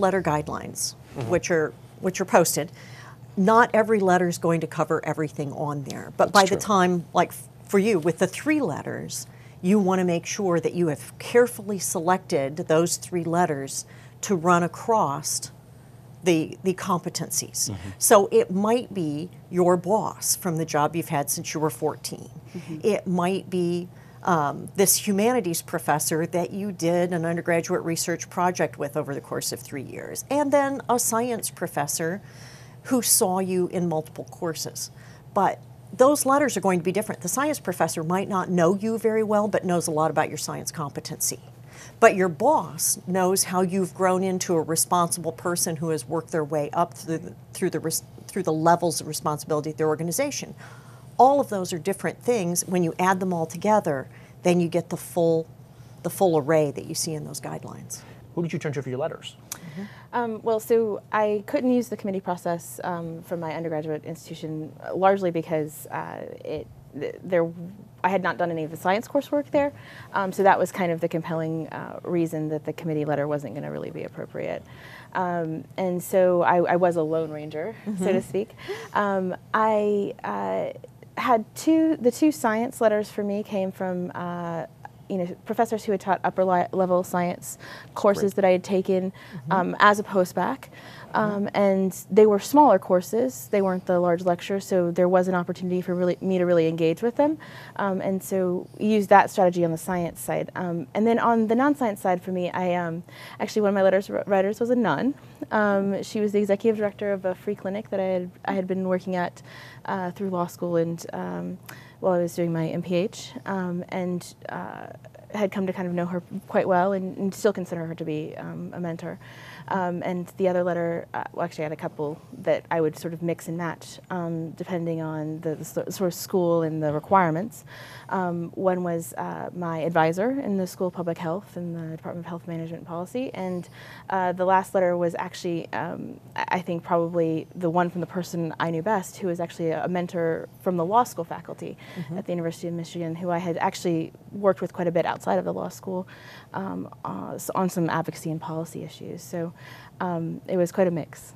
letter guidelines, which are posted. Not every letter is going to cover everything on there, but by the time, like for you, with the 3 letters, you want to make sure that you have carefully selected those 3 letters to run across the competencies. So it might be your boss from the job you've had since you were 14. It might be this humanities professor that you did an undergraduate research project with over the course of 3 years, and then a science professor who saw you in multiple courses. But those letters are going to be different. The science professor might not know you very well, but knows a lot about your science competency. But your boss knows how you've grown into a responsible person who has worked their way up through the levels of responsibility of the organization. All of those are different things. When you add them all together, then you get the full array that you see in those guidelines. Who did you turn to for your letters? Well, so I couldn't use the committee process from my undergraduate institution, largely because I had not done any of the science coursework there, so that was kind of the compelling reason that the committee letter wasn't going to really be appropriate. And so I was a lone ranger, so to speak. I had the 2 science letters for me came from professors who had taught upper level science courses that I had taken as a postbac. And they were smaller courses. They weren't the large lectures, so there was an opportunity for me to really engage with them. And so used that strategy on the science side. And then on the non-science side for me, actually one of my writers was a nun. She was the executive director of a free clinic that I had been working at through law school and while I was doing my MPH, and had come to kind of know her quite well and still consider her to be a mentor. And the other letter, well, actually I had a couple that I would sort of mix and match depending on the sort of school and the requirements. One was my advisor in the School of Public Health and the Department of Health Management and Policy, and the last letter was actually, I think probably the one from the person I knew best, who was actually a mentor from the law school faculty at the University of Michigan, who I had actually worked with quite a bit outside of the law school on some advocacy and policy issues. So it was quite a mix.